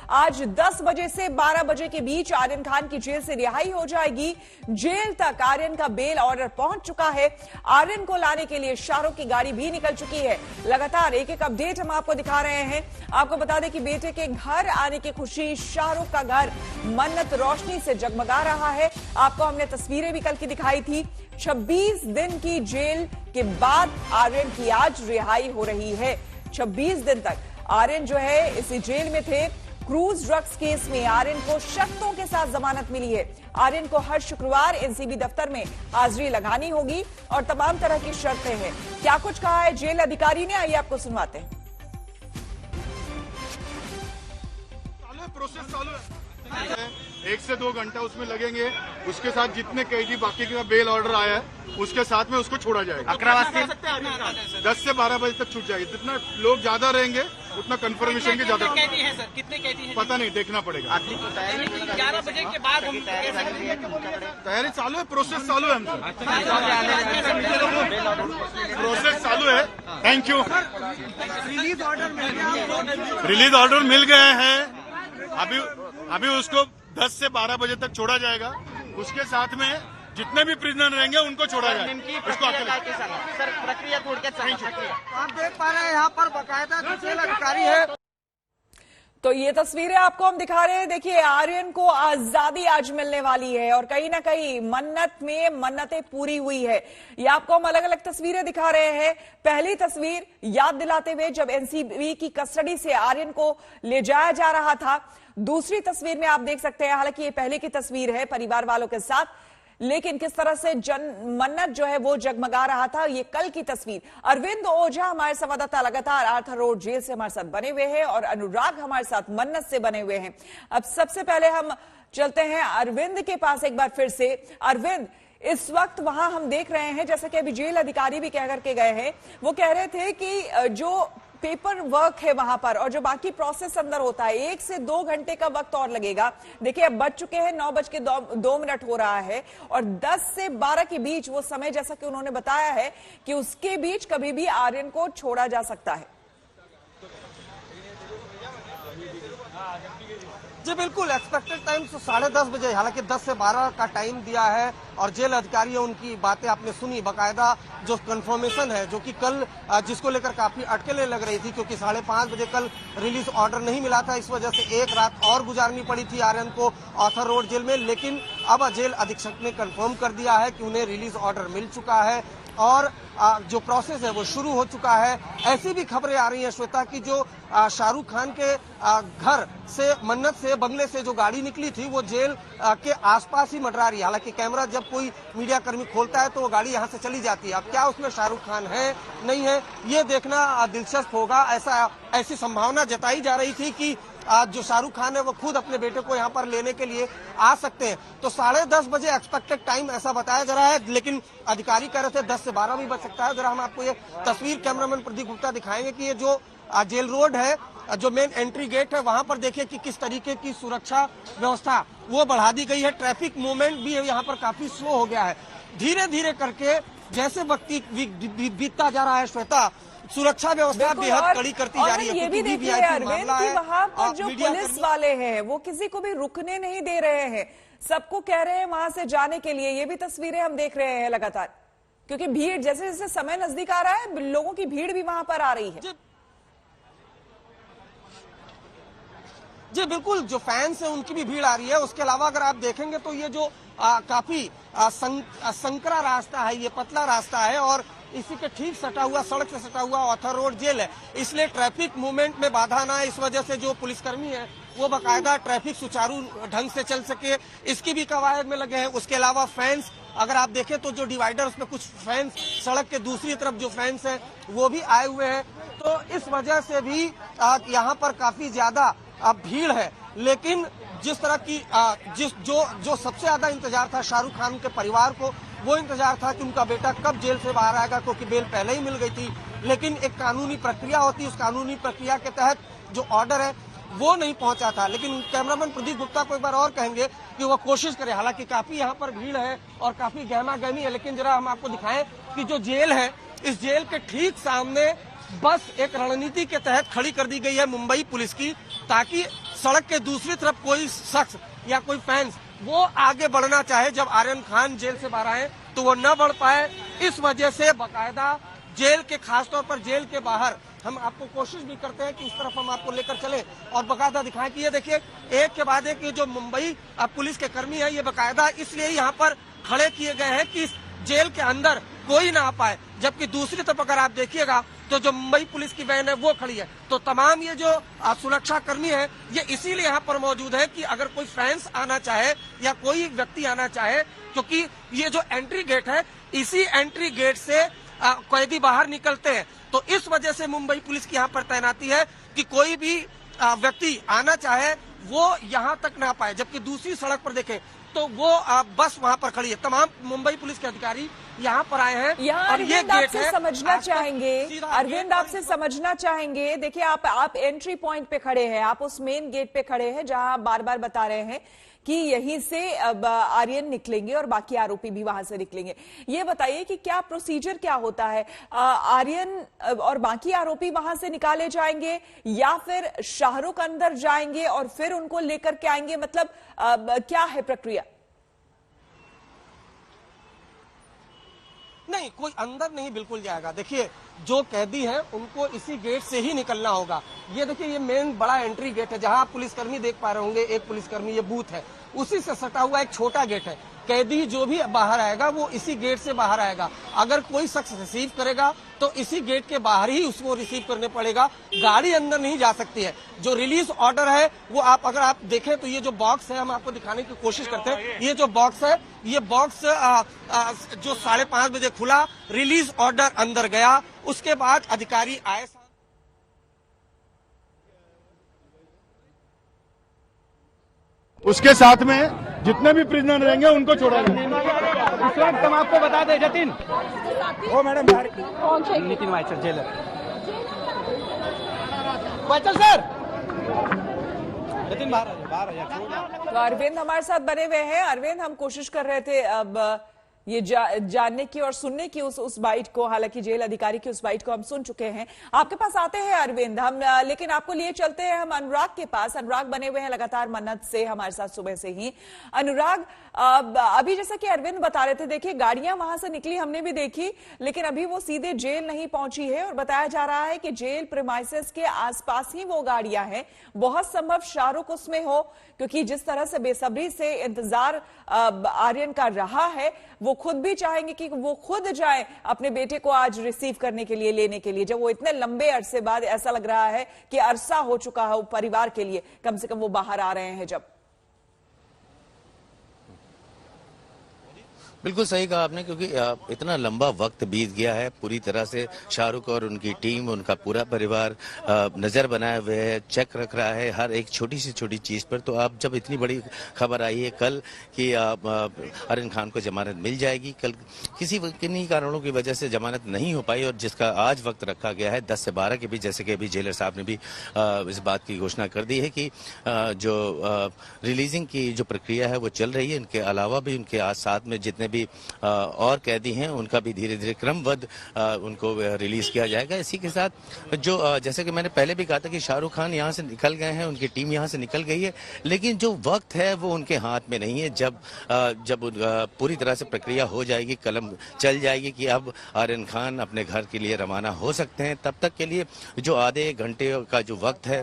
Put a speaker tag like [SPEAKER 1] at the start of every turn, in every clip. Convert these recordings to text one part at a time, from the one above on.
[SPEAKER 1] आज 10 बजे से 12 बजे के बीच आर्यन खान की जेल से रिहाई हो जाएगी। जेल तक आर्यन का बेल ऑर्डर पहुंच चुका है। आर्यन को लाने के लिए शाहरुख की गाड़ी भी निकल चुकी है। लगातार एक एक अपडेट हम आपको दिखा रहे हैं। आपको बता दें कि बेटे के घर आने की खुशी, शाहरुख का घर मन्नत रोशनी से जगमगा रहा है। आपको हमने तस्वीरें भी कल की दिखाई थी। 26 दिन की जेल के बाद आर्यन की आज रिहाई हो रही है। 26 दिन तक आर्यन जो है इसी जेल में थे। क्रूज ड्रग्स केस में आर्यन को शर्तों के साथ जमानत मिली है। आर्यन को हर शुक्रवार एनसीबी दफ्तर में हाजिरी लगानी होगी और तमाम तरह की शर्तें हैं। क्या कुछ कहा है जेल अधिकारी ने, आइए आपको सुनवाते हैं।
[SPEAKER 2] प्रोसेस चालू है, 1 से 2 घंटा उसमें लगेंगे। उसके साथ जितने कैदी बाकी का बेल ऑर्डर आया है उसके साथ में उसको छोड़ा जाएगा। 10 से 12 बजे तक छूट जाएगी। जितना लोग ज्यादा रहेंगे उतना कंफर्मेशन के ज्यादा।
[SPEAKER 3] कैदी है सर, कितने कैदी हैं?
[SPEAKER 2] पता नहीं, देखना पड़ेगा।
[SPEAKER 3] 11 बजे के बाद हम
[SPEAKER 2] तैयारी चालू है, प्रोसेस चालू है। प्रोसेस चालू है। Thank you. रिलीज ऑर्डर मिल गए हैं। अभी उसको 10 से 12 बजे तक छोड़ा जाएगा। उसके साथ में जितने भी प्रिजनर रहेंगे उनको छोड़ा जाएगा।
[SPEAKER 3] सर प्रक्रिया थोड़ी
[SPEAKER 4] आप देख पा रहे हैं यहाँ पर बकायदा जेल अधिकारी है।
[SPEAKER 1] तो ये तस्वीरें आपको हम दिखा रहे हैं। देखिए, आर्यन को आजादी आज मिलने वाली है और कहीं ना कहीं मन्नत में मन्नतें पूरी हुई है। ये आपको हम अलग अलग तस्वीरें दिखा रहे हैं। पहली तस्वीर याद दिलाते हुए जब एनसीबी की कस्टडी से आर्यन को ले जाया जा रहा था। दूसरी तस्वीर में आप देख सकते हैं, हालांकि ये पहले की तस्वीर है परिवार वालों के साथ, लेकिन किस तरह से मन्नत जो है वो जगमगा रहा था। ये कल की तस्वीर। अरविंद ओझा हमारे संवाददाता लगातार आर्थर रोड जेल से हमारे साथ बने हुए हैं और अनुराग हमारे साथ मन्नत से बने हुए हैं। अब सबसे पहले हम चलते हैं अरविंद के पास एक बार फिर से। अरविंद, इस वक्त वहां हम देख रहे हैं, जैसे कि अभी जेल अधिकारी भी कह करके गए हैं, वो कह रहे थे कि जो पेपर वर्क है वहां पर और जो बाकी प्रोसेस अंदर होता है 1 से 2 घंटे का वक्त और लगेगा। देखिए, अब बज चुके हैं 9:02 हो रहा है और 10 से 12 के बीच वो समय, जैसा कि उन्होंने बताया है कि उसके बीच कभी भी आर्यन को छोड़ा जा सकता है।
[SPEAKER 4] जी बिल्कुल, एक्सपेक्टेड टाइम 10:30 बजे, हालांकि 10 से 12 का टाइम दिया है और जेल अधिकारी उनकी बातें आपने सुनी। बाकायदा जो कंफर्मेशन है, जो कि कल जिसको लेकर काफी अटकलें लग रही थी क्योंकि 5:30 बजे कल रिलीज ऑर्डर नहीं मिला था, इस वजह से एक रात और गुजारनी पड़ी थी आर्यन को आर्थर रोड जेल में। लेकिन अब जेल अधीक्षक ने कंफर्म कर दिया है कि उन्हें रिलीज ऑर्डर मिल चुका है और जो प्रोसेस है वो शुरू हो चुका है। ऐसी भी खबरें आ रही हैं श्वेता की जो शाहरुख खान के घर से, मन्नत से, बंगले से जो गाड़ी निकली थी वो जेल के आसपास ही मंडरा रही है। हालांकि कैमरा जब कोई मीडिया कर्मी खोलता है तो वो गाड़ी यहां से चली जाती है। अब क्या उसमें शाहरुख खान है नहीं है ये देखना दिलचस्प होगा। ऐसी संभावना जताई जा रही थी कि जो शाहरुख खान है वो खुद अपने बेटे को यहाँ पर लेने के लिए आ सकते हैं। तो 10:30 बजे एक्सपेक्टेड टाइम ऐसा बताया जा रहा है, लेकिन अधिकारी कह रहे थे 10 से 12 भी बज सकता है। जरा हम आपको ये तस्वीर कैमरामैन प्रदीप गुप्ता दिखाएंगे कि ये जो जेल रोड है, जो मेन एंट्री गेट है, वहां पर देखिए कि किस तरीके की सुरक्षा व्यवस्था वो बढ़ा दी गई है। ट्रैफिक मूवमेंट भी यहाँ पर काफी स्लो हो गया है। धीरे धीरे करके जैसे वक्त बीतता जा रहा है श्वेता, सुरक्षा व्यवस्था बेहद कड़ी करती जा रही है।
[SPEAKER 1] ये भी देखिए अरविंद कि वहां पर जो पुलिस वाले हैं वो किसी को भी रुकने नहीं दे रहे हैं, सबको कह रहे हैं वहां से जाने के लिए। ये भी तस्वीरें हम देख रहे हैं लगातार, क्योंकि भीड़ जैसे जैसे समय नजदीक आ रहा है लोगों की भीड़ भी वहां पर आ रही है।
[SPEAKER 4] जी बिल्कुल, जो फैंस हैं उनकी भी भीड़ आ रही है। उसके अलावा अगर आप देखेंगे तो ये जो काफी संकरा रास्ता है, ये पतला रास्ता है और इसी के ठीक सटा हुआ, सड़क से सटा हुआ आर्थर रोड जेल है, इसलिए ट्रैफिक मूवमेंट में बाधा ना है। इस वजह से जो पुलिसकर्मी है वो बाकायदा ट्रैफिक सुचारू ढंग से चल सके, इसकी भी कवायद में लगे हैं। उसके अलावा फैंस, अगर आप देखें तो जो डिवाइडर उसमें कुछ फैंस, सड़क के दूसरी तरफ जो फैंस हैं वो भी आए हुए हैं। तो इस वजह से भी यहाँ पर काफी ज्यादा भीड़ है। लेकिन जिस तरह की जो सबसे ज्यादा इंतजार था शाहरुख खान के परिवार को, वो इंतजार था कि उनका बेटा कब जेल से बाहर आएगा, क्योंकि बेल पहले ही मिल गई थी। लेकिन एक कानूनी प्रक्रिया होती है, उस कानूनी प्रक्रिया के तहत जो ऑर्डर है वो नहीं पहुंचा था। लेकिन कैमरामैन प्रदीप गुप्ता को एक बार और कहेंगे कि वो कोशिश करे। हालांकि काफी यहाँ पर भीड़ है और काफी गहमा गहमी है, लेकिन जरा हम आपको दिखाएं कि जो जेल है, इस जेल के ठीक सामने बस एक रणनीति के तहत खड़ी कर दी गई है मुंबई पुलिस की, ताकि सड़क के दूसरी तरफ कोई शख्स या कोई फैंस वो आगे बढ़ना चाहे जब आर्यन खान जेल से बाहर आए तो वो न बढ़ पाए। इस वजह से बाकायदा जेल के, खासतौर पर जेल के बाहर हम आपको कोशिश भी करते हैं कि उस तरफ हम आपको लेकर चले और बाकायदा दिखाएं कि ये देखिए एक के बाद एक ये जो मुंबई पुलिस के कर्मी है ये बाकायदा इसलिए यहाँ पर खड़े किए गए हैं कि इस जेल के अंदर कोई ना आ पाए। जबकि दूसरी तरफ अगर आप देखिएगा तो जो मुंबई पुलिस की वैन है वो खड़ी है। तो तमाम ये जो सुरक्षा कर्मी है ये इसीलिए यहाँ पर मौजूद है कि अगर कोई फैंस आना चाहे या कोई व्यक्ति आना चाहे, क्योंकि ये जो एंट्री गेट है इसी एंट्री गेट से कैदी बाहर निकलते हैं। तो इस वजह से मुंबई पुलिस की यहाँ पर तैनाती है कि कोई भी व्यक्ति आना चाहे वो यहाँ तक ना पाए। जबकि दूसरी सड़क पर देखें तो वो बस वहाँ पर खड़ी है। तमाम मुंबई पुलिस के अधिकारी यहाँ पर आए हैं।
[SPEAKER 1] यहाँ
[SPEAKER 4] और ये गेट है,
[SPEAKER 1] समझना चाहेंगे अरविंद, आपसे समझना चाहेंगे। देखिए आप एंट्री पॉइंट पे खड़े हैं, आप उस मेन गेट पे खड़े हैं जहां बार बार बता रहे हैं कि यहीं से अब आर्यन निकलेंगे और बाकी आरोपी भी वहां से निकलेंगे। ये बताइए कि क्या प्रोसीजर क्या होता है, आर्यन और बाकी आरोपी वहां से निकाले जाएंगे या फिर शाहरुख अंदर जाएंगे और फिर उनको लेकर के आएंगे, मतलब क्या है प्रक्रिया?
[SPEAKER 4] नहीं, कोई अंदर नहीं बिल्कुल जाएगा। देखिए जो कैदी हैं उनको इसी गेट से ही निकलना होगा। ये देखिए ये मेन बड़ा एंट्री गेट है जहां आप पुलिसकर्मी देख पा रहे होंगे, एक पुलिसकर्मी ये बूथ है, उसी से सटा हुआ एक छोटा गेट है। कैदी जो भी बाहर आएगा वो इसी गेट से बाहर आएगा। अगर कोई शख्स रिसीव करेगा तो इसी गेट के बाहर ही उसको रिसीव करने पड़ेगा, गाड़ी अंदर नहीं जा सकती है। जो रिलीज ऑर्डर है वो अगर आप देखें तो ये जो बॉक्स है हम आपको दिखाने की कोशिश करते हैं। ये जो बॉक्स है ये बॉक्स जो 5:30 बजे खुला, रिलीज ऑर्डर अंदर गया, उसके बाद अधिकारी आए।
[SPEAKER 2] उसके साथ में जितने भी प्रिजनर रहेंगे उनको छोड़ा जाएगा।
[SPEAKER 5] इस वक्त हम आपको बता दें जतिन, ओ madam Nitin Waichar jailer, Waichar sir, Jatin बाहर आ जाए।
[SPEAKER 1] तो अरविंद हमारे साथ बने हुए हैं। अरविंद, हम कोशिश कर रहे थे अब ये जानने की और सुनने की उस बाइट को, हालांकि जेल अधिकारी की उस बाइट को हम सुन चुके हैं। आपके पास आते हैं अरविंद हम, लेकिन आपको लिए चलते हैं हम अनुराग के पास। अनुराग बने हुए हैं लगातार मन्नत से हमारे साथ सुबह से ही। अनुराग, अभी जैसा कि अरविंद बता रहे थे, देखिए गाड़ियां वहां से निकली, हमने भी देखी, लेकिन अभी वो सीधे जेल नहीं पहुंची है और बताया जा रहा है कि जेल प्रीमाइसेस के आसपास ही वो गाड़ियां हैं। बहुत संभव शाहरुख उसमें हो, क्योंकि जिस तरह से बेसब्री से इंतजार आर्यन का रहा है, वो खुद भी चाहेंगे कि वो खुद जाए अपने बेटे को आज रिसीव करने के लिए, लेने के लिए, जब वो इतने लंबे अरसे बाद, ऐसा लग रहा है कि अरसा हो चुका है परिवार के लिए, कम से कम वो बाहर आ रहे हैं जब।
[SPEAKER 6] बिल्कुल सही कहा आपने, क्योंकि इतना लंबा वक्त बीत गया है। पूरी तरह से शाहरुख और उनकी टीम, उनका पूरा परिवार नजर बनाए हुए है, चेक रख रहा है हर एक छोटी से छोटी चीज पर। तो अब जब इतनी बड़ी खबर आई है कल कि आर्यन खान को जमानत मिल जाएगी, कल किन्हीं कारणों की वजह से जमानत नहीं हो पाई और जिसका आज वक्त रखा गया है 10 से 12 के बीच, जैसे कि अभी जेलर साहब ने भी इस बात की घोषणा कर दी है कि जो रिलीजिंग की जो प्रक्रिया है वो चल रही है। इनके अलावा भी उनके साथ में जितने भी और कैदी हैं उनका भी धीरे धीरे क्रमबद्ध उनको रिलीज किया जाएगा। इसी के साथ जो जैसे कि मैंने पहले भी कहा था कि शाहरुख खान यहाँ से निकल गए हैं, उनकी टीम यहाँ से निकल गई है, लेकिन जो वक्त है वो उनके हाथ में नहीं है। जब पूरी तरह से प्रक्रिया हो जाएगी, कलम चल जाएगी कि अब आर्यन खान अपने घर के लिए रवाना हो सकते हैं, तब तक के लिए जो आधे घंटे का जो वक्त है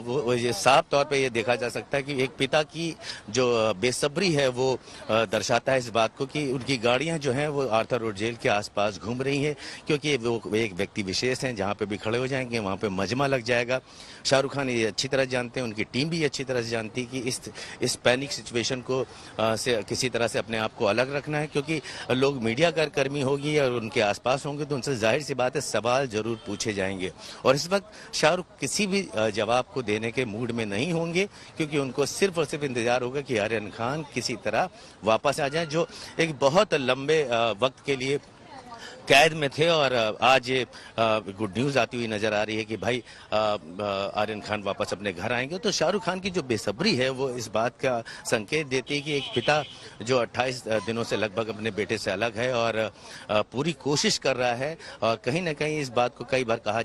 [SPEAKER 6] वो ये साफ तौर पे ये देखा जा सकता है कि एक पिता की जो बेसब्री है वो दर्शाता है इस बात को कि उनकी गाड़ियां जो हैं वो आर्थर रोड जेल के आसपास घूम रही हैं, क्योंकि वो एक व्यक्ति विशेष हैं, जहां पे भी खड़े हो जाएंगे वहां पे मजमा लग जाएगा। शाहरुख खान ये अच्छी तरह जानते हैं, उनकी टीम भी अच्छी तरह से जानती है कि इस पैनिक सिचुएशन को से किसी तरह से अपने आप को अलग रखना है, क्योंकि लोग मीडिया कर्मी होगी और उनके आसपास होंगे तो उनसे जाहिर सी बात है सवाल जरूर पूछे जाएंगे। और इस वक्त शाहरुख किसी भी जवाब को देने के मूड में नहीं होंगे, क्योंकि उनको सिर्फ और सिर्फ इंतजार होगा कि आर्यन खान किसी तरह वापस आ जाए, जो एक बहुत लंबे वक्त के लिए कैद में थे और आज ये गुड न्यूज आती हुई नजर आ रही है कि भाई आर्यन खान वापस अपने घर आएंगे। तो शाहरुख खान की जो बेसब्री है वो इस बात का संकेत देती है कि एक पिता जो 28 दिनों से लगभग अपने बेटे से अलग है और पूरी कोशिश कर रहा है, और कहीं ना कहीं इस बात को कई बार कहा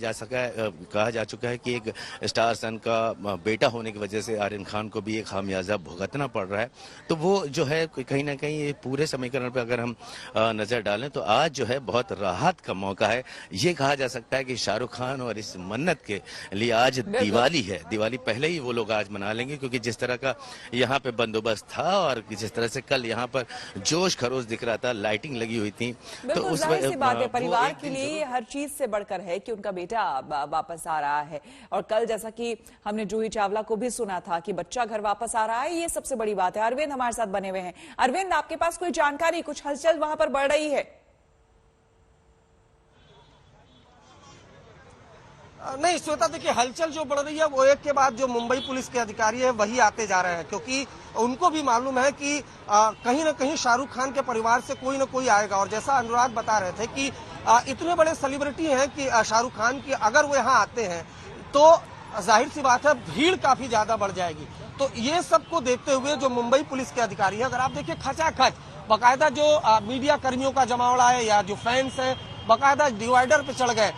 [SPEAKER 6] जा चुका है कि एक स्टार सन का बेटा होने की वजह से आर्यन खान को भी एक खामियाजा भुगतना पड़ रहा है। तो वो जो है कहीं ना कहीं पूरे समीकरण पर अगर हम नजर डालें तो आज जो है बहुत राहत का मौका है। ये कहा जा सकता है कि शाहरुख खान और इस मन्नत के लिए आज दिवाली है। दिवाली पहले ही वो लोग आज मना लेंगे, क्योंकि जिस तरह का यहाँ पे बंदोबस्त था और जिस तरह से कल यहाँ पर जोश खरोश दिख रहा था, लाइटिंग लगी हुई थी, तो उस
[SPEAKER 1] जाहिर सी बात है परिवार के लिए हर चीज से बढ़कर है कि उनका बेटा वापस आ रहा है। और कल जैसा कि हमने जूही चावला को भी सुना था कि बच्चा घर वापस आ रहा है, ये सबसे बड़ी बात है। अरविंद हमारे साथ बने हुए हैं। अरविंद, आपके पास कोई जानकारी, कुछ हलचल वहां पर बढ़ रही है?
[SPEAKER 4] नहीं श्वेता, देखिए हलचल जो बढ़ रही है वो एक के बाद जो मुंबई पुलिस के अधिकारी है वही आते जा रहे हैं, क्योंकि उनको भी मालूम है कि कहीं ना कहीं शाहरुख खान के परिवार से कोई ना कोई आएगा। और जैसा अनुराग बता रहे थे कि इतने बड़े सेलिब्रिटी हैं कि शाहरुख खान की अगर वो यहाँ आते हैं तो जाहिर सी बात है भीड़ काफी ज्यादा बढ़ जाएगी। तो ये सबको देखते हुए जो मुंबई पुलिस के अधिकारी है, अगर आप देखिए खचाखच बाकायदा जो मीडिया कर्मियों का जमावड़ा है या जो फैंस है बाकायदा डिवाइडर पे चढ़ गए।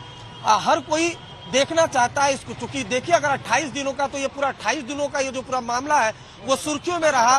[SPEAKER 4] हर कोई देखना चाहता है इसको, चूंकि देखिए अगर 28 दिनों का, तो ये पूरा 28 दिनों का ये जो पूरा मामला है वो सुर्खियों में रहा।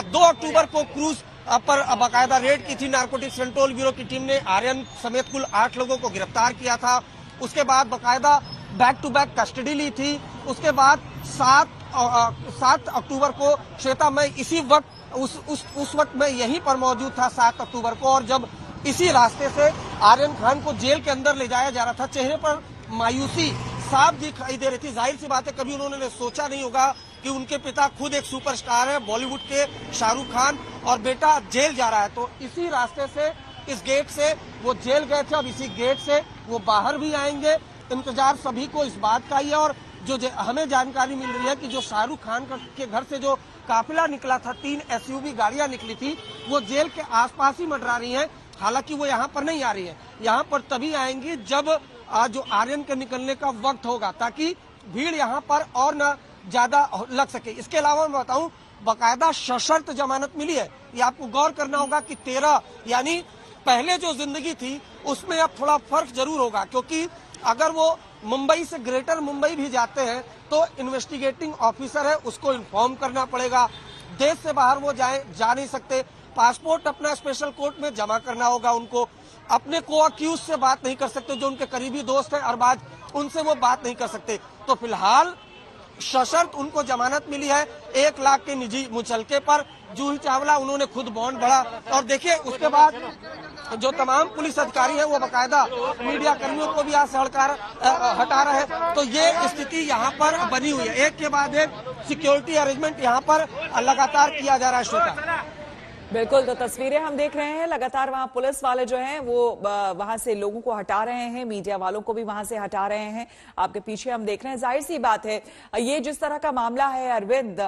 [SPEAKER 4] 2 अक्टूबर को क्रूज पर बाकायदा रेड की थी नारकोटिक्स कंट्रोल ब्यूरो की टीम ने, आर्यन समेत कुल 8 लोगों को गिरफ्तार किया था। उसके बाद बाकायदा बैक टू बैक कस्टडी ली थी। उसके बाद 7 अक्टूबर को श्वेता, मैं इसी वक्त उस वक्त मैं यहीं पर मौजूद था 7 अक्टूबर को, और जब इसी रास्ते से आर्यन खान को जेल के अंदर ले जाया जा रहा था, चेहरे पर मायूसी साफ दिखाई दे रही थी। जाहिर सी बात है कभी उन्होंने सोचा नहीं होगा कि उनके पिता खुद एक सुपरस्टार है बॉलीवुड के शाहरुख खान और बेटा जेल जा रहा है। तो इसी रास्ते से, इस गेट से वो जेल गए थे, अब इसी गेट से वो बाहर भी आएंगे। इंतजार सभी को इस बात का ही है। और जो हमें जानकारी मिल रही है कि जो शाहरुख खान के घर से जो काफिला निकला था, 3 SUV गाड़ियां निकली थी, वो जेल के आसपास ही मंडरा रही है। हालांकि वो यहाँ पर नहीं आ रही है, यहाँ पर तभी आएंगी जब जो आर्यन के निकलने का वक्त होगा, ताकि भीड़ यहाँ पर और न ज्यादा लग सके। इसके अलावा मैं बताऊं, बाकायदा सशर्त जमानत मिली है। ये आपको गौर करना होगा कि 13 यानी पहले जो जिंदगी थी उसमें अब थोड़ा फर्क जरूर होगा, क्योंकि अगर वो मुंबई से ग्रेटर मुंबई भी जाते हैं तो इन्वेस्टिगेटिंग ऑफिसर है उसको इन्फॉर्म करना पड़ेगा। देश से बाहर वो जा नहीं सकते। पासपोर्ट अपना स्पेशल कोर्ट में जमा करना होगा उनको। अपने को अक्यूज से बात नहीं कर सकते, जो उनके करीबी दोस्त है अरबाज, उनसे वो बात नहीं कर सकते। तो फिलहाल सशर्त उनको जमानत मिली है 1 लाख के निजी मुचलके पर। जूही चावला उन्होंने खुद बॉन्ड भरा। और देखिए उसके बाद जो तमाम पुलिस अधिकारी हैं वो बाकायदा मीडिया कर्मियों को भी यहाँ से हटा रहे हैं। तो ये स्थिति यहाँ पर बनी हुई है, एक के बाद एक सिक्योरिटी अरेंजमेंट यहाँ पर लगातार किया जा रहा है। श्वेता,
[SPEAKER 1] बिल्कुल, तो तस्वीरें हम देख रहे हैं, लगातार वहां पुलिस वाले जो हैं वो वहां से लोगों को हटा रहे हैं, मीडिया वालों को भी वहां से हटा रहे हैं। आपके पीछे हम देख रहे हैं। जाहिर सी बात है ये जिस तरह का मामला है अरविंद,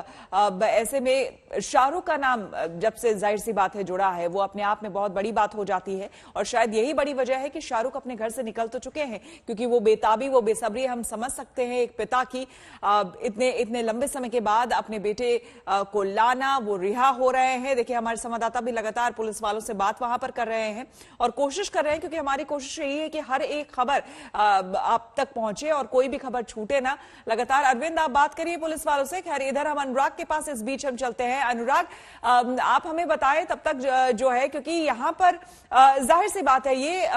[SPEAKER 1] ऐसे में शाहरुख का नाम जब से जाहिर सी बात है जुड़ा है, वो अपने आप में बहुत बड़ी बात हो जाती है। और शायद यही बड़ी वजह है कि शाहरुख अपने घर से निकल तो चुके हैं, क्योंकि वो बेताबी, वो बेसब्री हम समझ सकते हैं एक पिता की। इतने लंबे समय के बाद अपने बेटे को लाना, वो रिहा हो रहे हैं। देखिए हमारे संवाददाता भी लगातार पुलिस वालों से बात वहां पर कर रहे हैं और कोशिश कर रहे हैं, क्योंकि हमारी कोशिश यही है कि हर एक खबर आप तक पहुंचे और कोई भी खबर छूटे ना। लगातार अरविंद आप बात करिए पुलिस वालों से। खैर इधर हम अनुराग के पास इस बीच हम चलते हैं। अनुराग, आप हमें बताएं तब तक जो है, क्योंकि यहां पर जाहिर सी बात है ये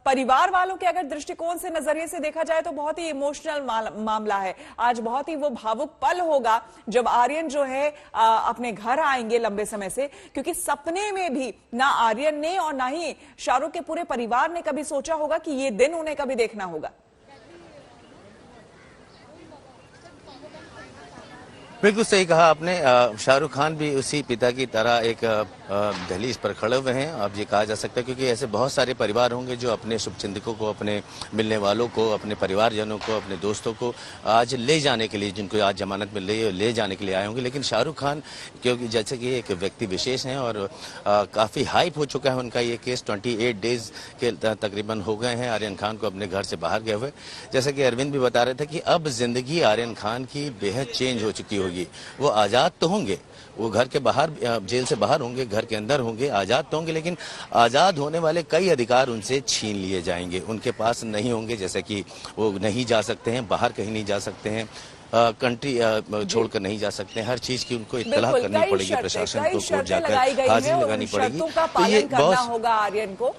[SPEAKER 1] परिवार वालों के अगर दृष्टिकोण से, नजरिए से देखा जाए तो बहुत ही इमोशनल मामला है। आज बहुत ही वो भावुक पल होगा जब आर्यन जो है अपने घर आएंगे लंबे समय से, क्योंकि सपने में भी ना आर्यन ने और ना ही शाहरुख के पूरे परिवार ने कभी सोचा होगा कि ये दिन उन्हें कभी देखना होगा।
[SPEAKER 6] बिल्कुल सही कहा आपने। शाहरुख खान भी उसी पिता की तरह एक दहलीज पर खड़े हुए हैं, अब ये कहा जा सकता है, क्योंकि ऐसे बहुत सारे परिवार होंगे जो अपने शुभचिंतकों को, अपने मिलने वालों को, अपने परिवारजनों को, अपने दोस्तों को आज ले जाने के लिए, जिनको आज जमानत में ले जाने के लिए आए होंगे। लेकिन शाहरुख खान क्योंकि जैसे कि एक व्यक्ति विशेष हैं और काफ़ी हाइप हो चुका है उनका ये केस, 28 डेज के तकरीबन हो गए हैं आर्यन खान को अपने घर से बाहर गए हुए। जैसे कि अरविंद भी बता रहे थे कि अब जिंदगी आर्यन खान की बेहद चेंज हो चुकी होगी। वो आज़ाद तो होंगे, वो घर के बाहर, जेल से बाहर होंगे, घर के अंदर होंगे, आज़ाद तो होंगे, लेकिन आज़ाद होने वाले कई अधिकार उनसे छीन लिए जाएंगे, उनके पास नहीं होंगे। जैसे कि वो नहीं जा सकते हैं, बाहर कहीं नहीं जा सकते हैं, कंट्री छोड़कर नहीं जा सकते हैं, हर चीज की उनको इत्तला करनी पड़ेगी, प्रशासन को कोर्ट जाकर हाजिरी लगानी पड़ेगी।
[SPEAKER 1] तो ये बहुत होगा आर्यन को।